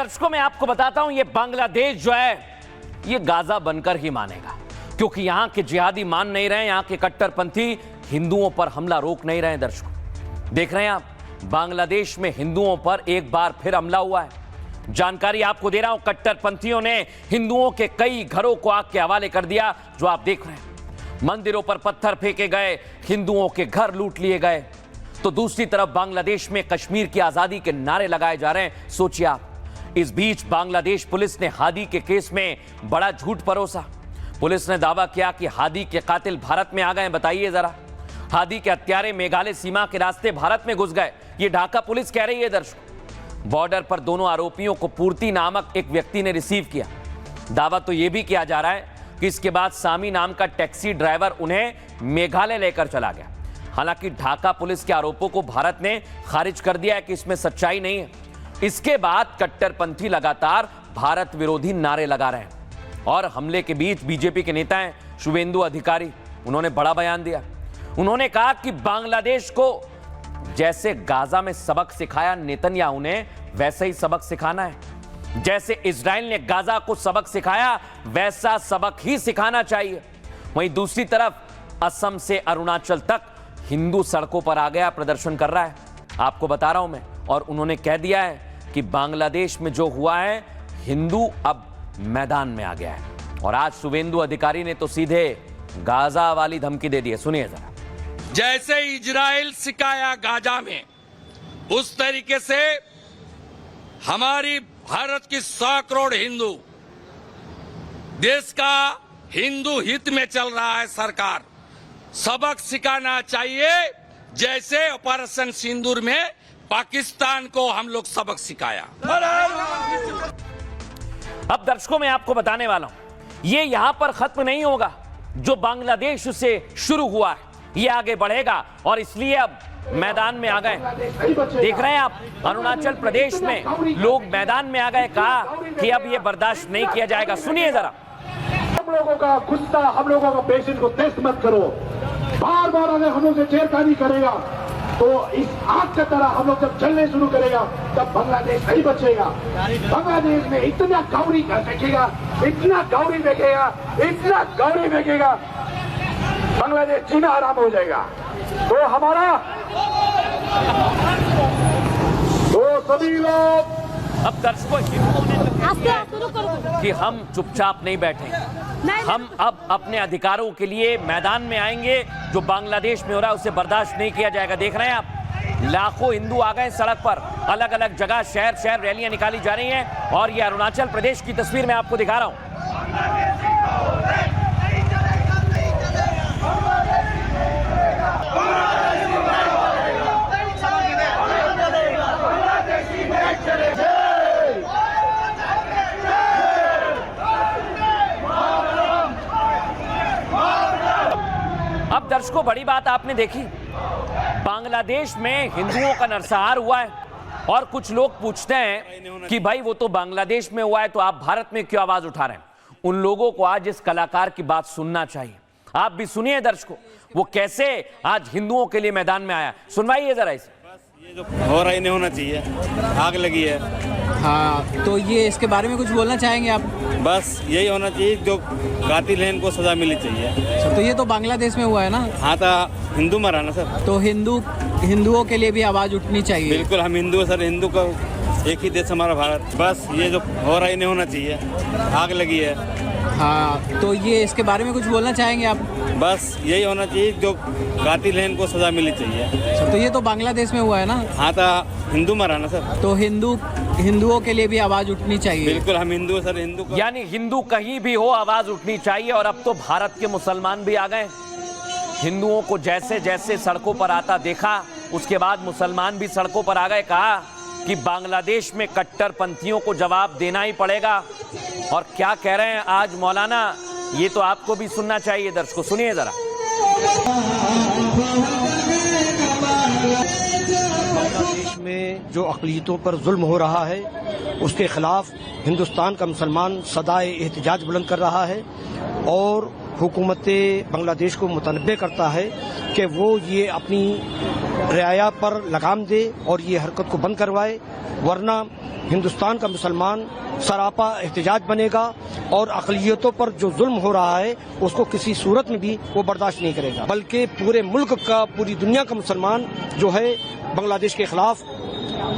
दर्शकों, मैं आपको बताता हूं, ये बांग्लादेश जो है ये गाजा बनकर ही मानेगा, क्योंकि यहां के जिहादी मान नहीं रहे, यहां के कट्टरपंथी हिंदुओं पर हमला रोक नहीं रहे। दर्शकों देख रहे हैं आप, बांग्लादेश में हिंदुओं पर एक बार फिर हमला हुआ है। जानकारी आपको दे रहा हूं, कट्टरपंथियों ने हिंदुओं के कई घरों को आग के हवाले कर दिया, जो आप देख रहे हैं। मंदिरों पर पत्थर फेंके गए, हिंदुओं के घर लूट लिए गए। तो दूसरी तरफ बांग्लादेश में कश्मीर की आजादी के नारे लगाए जा रहे हैं। सोचिए आप, इस बीच बांग्लादेश पुलिस ने हादी के केस में बड़ा झूठ परोसा। पुलिस ने दावा किया कि हादी के कातिल भारत में आ गए। बताइए जरा, हादी के हत्यारे मेघालय सीमा के रास्ते भारत में घुस गए, ये ढाका पुलिस कह रही है। दर्शकों, बॉर्डर पर दोनों आरोपियों को पूर्ति नामक एक व्यक्ति ने रिसीव किया। दावा तो यह भी किया जा रहा है कि इसके बाद सामी नाम का टैक्सी ड्राइवर उन्हें मेघालय लेकर चला गया। हालांकि ढाका पुलिस के आरोपों को भारत ने खारिज कर दिया है कि इसमें सच्चाई नहीं है। इसके बाद कट्टरपंथी लगातार भारत विरोधी नारे लगा रहे हैं। और हमले के बीच बीजेपी के नेता हैं शुवेंदु अधिकारी, उन्होंने बड़ा बयान दिया। उन्होंने कहा कि बांग्लादेश को जैसे गाजा में सबक सिखाया नेतन्याहू ने, वैसे ही सबक सिखाना है। जैसे इजराइल ने गाजा को सबक सिखाया, वैसा सबक ही सिखाना चाहिए। वहीं दूसरी तरफ असम से अरुणाचल तक हिंदू सड़कों पर आ गया, प्रदर्शन कर रहा है। आपको बता रहा हूं मैं। और उन्होंने कह दिया है कि बांग्लादेश में जो हुआ है, हिंदू अब मैदान में आ गया है। और आज शुवेंदु अधिकारी ने तो सीधे गाजा वाली धमकी दे दी है। सुनिए जरा। जैसे इजराइल सिखाया गाजा में, उस तरीके से हमारी भारत की 100 करोड़ हिंदू, देश का हिंदू हित में चल रहा है। सरकार सबक सिखाना चाहिए, जैसे ऑपरेशन सिंदूर में पाकिस्तान को हम लोग सबक सिखाया। अब दर्शकों, मैं आपको बताने वाला हूं, ये यहां पर खत्म नहीं होगा। जो बांग्लादेश से शुरू हुआ है, ये आगे बढ़ेगा। और इसलिए अब मैदान में आ गए। देख रहे हैं आप, अरुणाचल प्रदेश में लोग मैदान में आ गए। कहा कि अब ये बर्दाश्त नहीं किया जाएगा। सुनिए जरा। हम लोगों का गुस्सा, हम लोगों का पेशेंट को टेस्ट मत करो। बार बार अगर हम लोग से छेड़खानी करेगा तो इस आग की तरह हम लोग जब चलने शुरू करेगा, तब बांग्लादेश नहीं बचेगा। बांग्लादेश में इतना गौरी फेंकेगा, इतना गौरी फेंकेगा, इतना गौरी फेंकेगा, बांग्लादेश जीना आराम हो जाएगा। तो हमारा तो सभी लोग अब दर्शकों, कि हम चुपचाप नहीं बैठेंगे। हम अब अपने अधिकारों के लिए मैदान में आएंगे। जो बांग्लादेश में हो रहा है उसे बर्दाश्त नहीं किया जाएगा। देख रहे हैं आप, लाखों हिंदू आ गए सड़क पर। अलग अलग जगह शहर शहर रैलियां निकाली जा रही हैं। और ये अरुणाचल प्रदेश की तस्वीर मैं आपको दिखा रहा हूं। अब दर्शकों, बड़ी बात आपने देखी, बांग्लादेश में हिंदुओं का नरसंहार हुआ है। और कुछ लोग पूछते हैं कि भाई वो तो बांग्लादेश में हुआ है, तो आप भारत में क्यों आवाज उठा रहे हैं? उन लोगों को आज इस कलाकार की बात सुनना चाहिए। आप भी सुनिए दर्शकों, वो कैसे आज हिंदुओं के लिए मैदान में आया। सुनवाइए जरा इसे। ये जो हो रहा ही नहीं होना चाहिए, आग लगी है। हाँ, तो ये इसके बारे में कुछ बोलना चाहेंगे आप? बस यही होना चाहिए, जो कातिल है इनको सजा मिलनी चाहिए। सर, तो ये तो बांग्लादेश में हुआ है ना? हाँ, तो हिंदू मरा ना सर। तो हिंदुओं के लिए भी आवाज उठनी चाहिए। बिल्कुल, हम हिंदू सर, हिंदू का एक ही देश हमारा भारत। बस ये जो हो रहा ही नहीं होना चाहिए, आग लगी है। हाँ, तो ये इसके बारे में कुछ बोलना चाहेंगे आप? बस यही होना चाहिए, जो कातिल है इनको सजा मिलनी चाहिए। सर, तो ये तो बांग्लादेश में हुआ है ना? हाँ, तो हिंदू मरा ना सर। तो हिंदुओं के लिए भी आवाज उठनी चाहिए। बिल्कुल, हम हिंदू सर, हिंदू का। यानी हिंदू कहीं भी हो, आवाज उठनी चाहिए। और अब तो भारत के मुसलमान भी आ गए। हिंदुओं को जैसे जैसे सड़कों पर आता देखा, उसके बाद मुसलमान भी सड़कों पर आ गए। कहा कि बांग्लादेश में कट्टरपंथियों को जवाब देना ही पड़ेगा। और क्या कह रहे हैं आज मौलाना, ये तो आपको भी सुनना चाहिए। दर्शकों सुनिए जरा। बांग्लादेश में जो अक़लियतों पर जुल्म हो रहा है, उसके खिलाफ हिंदुस्तान का मुसलमान सदाए एहतजाज बुलंद कर रहा है। और हुकूमत बांग्लादेश को मुतनब्बे करता है कि वो ये अपनी रियाया पर लगाम दे और ये हरकत को बंद करवाए, वरना हिंदुस्तान का मुसलमान सरापा एहतजाज बनेगा और अक़लियतों पर जो जुल्म हो रहा है उसको किसी सूरत में भी वो बर्दाश्त नहीं करेगा, बल्कि पूरे मुल्क का, पूरी दुनिया का मुसलमान जो है बांग्लादेश के खिलाफ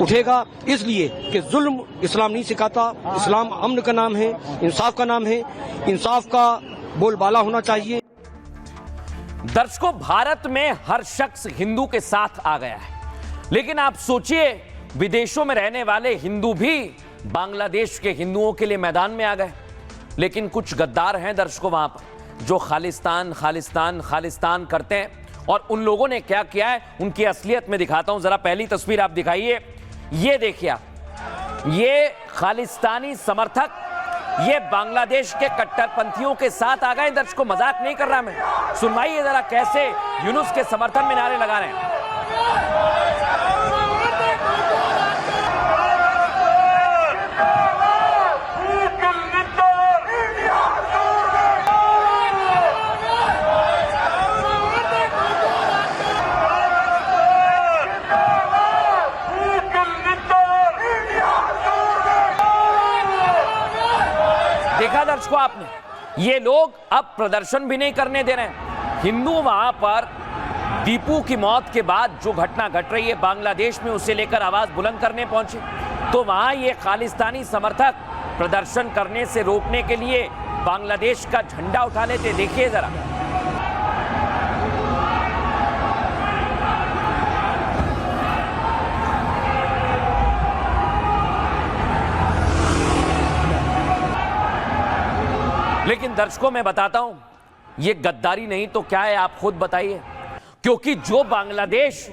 उठेगा। इसलिए कि जुल्म इस्लाम नहीं सिखाता, इस्लाम अमन का नाम है, इंसाफ का नाम है, इंसाफ का बोलबाला होना चाहिए। दर्शकों, भारत में हर शख्स हिंदू के साथ आ गया है, लेकिन आप सोचिए विदेशों में रहने वाले हिंदू भी बांग्लादेश के हिंदुओं के लिए मैदान में आ गए। लेकिन कुछ गद्दार हैं दर्शकों वहां पर जो खालिस्तान खालिस्तान खालिस्तान करते हैं, और उन लोगों ने क्या किया है उनकी असलियत में दिखाता हूं। जरा पहली तस्वीर आप दिखाइए, ये देखिए, ये खालिस्तानी समर्थक ये बांग्लादेश के कट्टरपंथियों के साथ आ गए। दर्शकों, मजाक नहीं कर रहा मैं, सुनवाइए जरा कैसे यूनुस के समर्थन में नारे लगा रहे हैं। देखा दर्शकों आपने, ये लोग अब प्रदर्शन भी नहीं करने दे रहे हैं। हिंदू वहां पर दीपू की मौत के बाद जो घटना घट रही है बांग्लादेश में, उसे लेकर आवाज बुलंद करने पहुंचे, तो वहां ये खालिस्तानी समर्थक प्रदर्शन करने से रोकने के लिए बांग्लादेश का झंडा उठा लेते। देखिए जरा, लेकिन दर्शकों मैं बताता हूं, ये गद्दारी नहीं तो क्या है, आप खुद बताइए। क्योंकि जो बांग्लादेश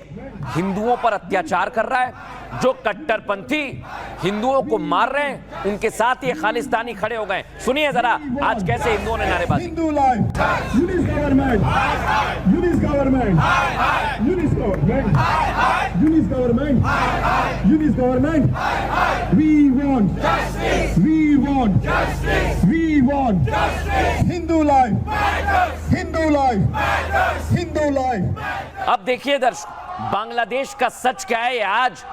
हिंदुओं पर अत्याचार कर रहा है, जो कट्टरपंथी हिंदुओं को मार रहे हैं, उनके साथ ये खालिस्तानी खड़े हो गए। सुनिए जरा आज कैसे हिंदुओं ने नारेबाजी। Hindu life, Yunus government, Yunus government, Yunus government, Yunus government, Yunus government, we want justice, we want justice, we want justice, Hindu life, Hindu life, Hindu life. अब देखिए दर्शक, बांग्लादेश का सच क्या है, आज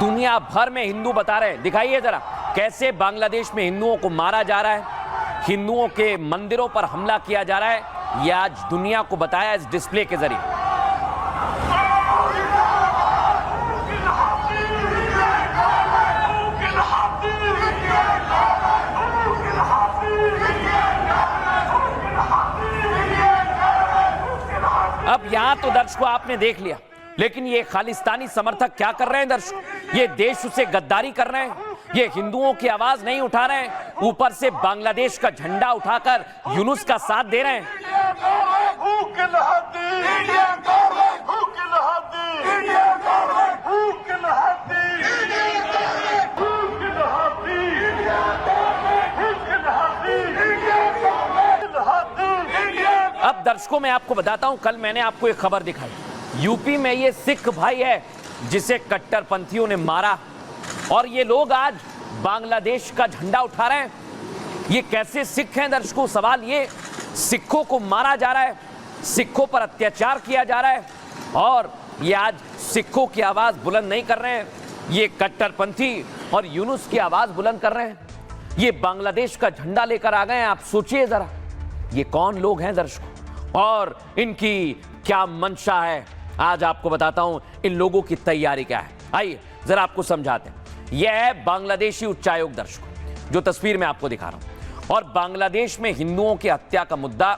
दुनिया भर में हिंदू बता रहे हैं। दिखाइए जरा कैसे बांग्लादेश में हिंदुओं को मारा जा रहा है, हिंदुओं के मंदिरों पर हमला किया जा रहा है। यह आज दुनिया को बताया इस डिस्प्ले के जरिए। अब यहां तो दर्शकों आपने देख लिया, लेकिन ये खालिस्तानी समर्थक क्या कर रहे हैं दर्शकों, ये देश से गद्दारी कर रहे हैं, ये हिंदुओं की आवाज नहीं उठा रहे हैं, ऊपर से बांग्लादेश का झंडा उठाकर यूनुस का साथ दे रहे हैं। अब दर्शकों मैं आपको बताता हूं, कल मैंने आपको एक खबर दिखाई, यूपी में ये सिख भाई है जिसे कट्टरपंथियों ने मारा, और ये लोग आज बांग्लादेश का झंडा उठा रहे हैं। ये कैसे सिख हैं दर्शकों? सवाल ये, सिखों को मारा जा रहा है, सिखों पर अत्याचार किया जा रहा है, और ये आज सिखों की आवाज बुलंद नहीं कर रहे हैं, ये कट्टरपंथी और यूनुस की आवाज बुलंद कर रहे हैं। ये बांग्लादेश का झंडा लेकर आ गए हैं। आप सोचिए जरा, ये कौन लोग हैं दर्शकों, और इनकी क्या मंशा है। आज आपको बताता हूं इन लोगों की तैयारी क्या है। आइए जरा आपको समझाते हैं। यह है बांग्लादेशी उच्चायोग दर्शकों, जो तस्वीर में आपको दिखा रहा हूं। और बांग्लादेश में हिंदुओं की हत्या का मुद्दा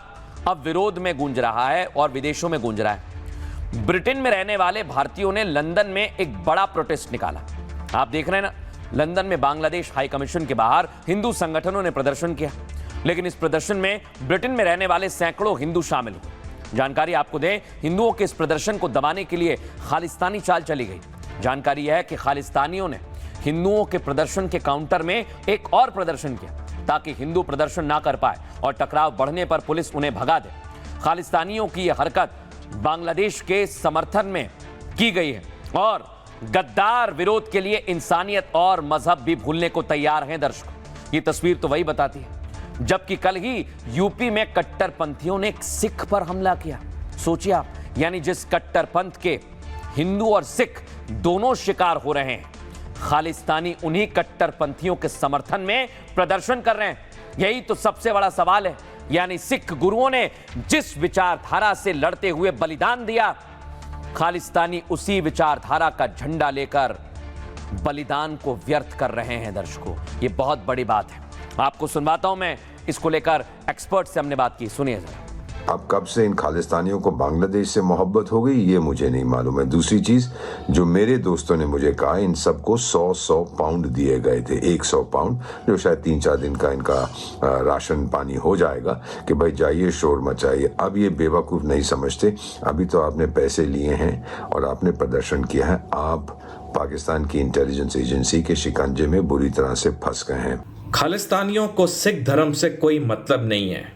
अब विरोध में गूंज रहा है और विदेशों में गूंज रहा है। ब्रिटेन में रहने वाले भारतीयों ने लंदन में एक बड़ा प्रोटेस्ट निकाला। आप देख रहे हैं ना, लंदन में बांग्लादेश हाई कमीशन के बाहर हिंदू संगठनों ने प्रदर्शन किया, लेकिन इस प्रदर्शन में ब्रिटेन में रहने वाले सैकड़ों हिंदू शामिल हुए। जानकारी आपको दें, हिंदुओं के इस प्रदर्शन को दबाने के लिए खालिस्तानी चाल चली गई। जानकारी यह है कि खालिस्तानियों ने हिंदुओं के प्रदर्शन के काउंटर में एक और प्रदर्शन किया, ताकि हिंदू प्रदर्शन ना कर पाए और टकराव बढ़ने पर पुलिस उन्हें भगा दे। खालिस्तानियों की यह हरकत बांग्लादेश के समर्थन में की गई है, और गद्दार विरोध के लिए इंसानियत और मजहब भी भूलने को तैयार हैं दर्शकों। ये तस्वीर तो वही बताती है, जबकि कल ही यूपी में कट्टरपंथियों ने एक सिख पर हमला किया। सोचिए आप, यानी जिस कट्टरपंथ के हिंदू और सिख दोनों शिकार हो रहे हैं, खालिस्तानी उन्हीं कट्टरपंथियों के समर्थन में प्रदर्शन कर रहे हैं? यही तो सबसे बड़ा सवाल है। यानी सिख गुरुओं ने जिस विचारधारा से लड़ते हुए बलिदान दिया, खालिस्तानी उसी विचारधारा का झंडा लेकर बलिदान को व्यर्थ कर रहे हैं। दर्शकों, ये बहुत बड़ी बात है। आपको सुनवाता हूं मैं, इसको लेकर एक्सपर्ट से हमने बात की, सुनिए जरा। अब कब से इन खालिस्तानियों को बांग्लादेश से मोहब्बत हो गई ये मुझे नहीं मालूम है। दूसरी चीज जो मेरे दोस्तों ने मुझे कहा, इन सबको 100 पाउंड दिए गए थे, 100 पाउंड, जो शायद 3-4 दिन का इनका राशन पानी हो जाएगा, कि भाई जाइए शोर मचाइए। अब ये बेवकूफ नहीं समझते, अभी तो आपने पैसे लिए हैं और आपने प्रदर्शन किया है, आप पाकिस्तान की इंटेलिजेंस एजेंसी के शिकंजे में बुरी तरह से फंस गए हैं। खालिस्तानियों को सिख धर्म से कोई मतलब नहीं है।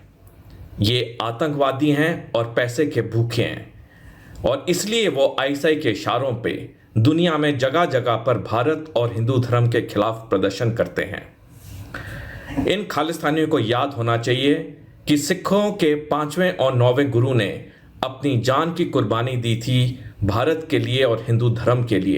ये आतंकवादी हैं और पैसे के भूखे हैं, और इसलिए वो आईएसआई के इशारों पे दुनिया में जगह जगह पर भारत और हिंदू धर्म के खिलाफ प्रदर्शन करते हैं। इन खालिस्तानियों को याद होना चाहिए कि सिखों के 5वें और 9वें गुरु ने अपनी जान की कुर्बानी दी थी भारत के लिए और हिंदू धर्म के लिए।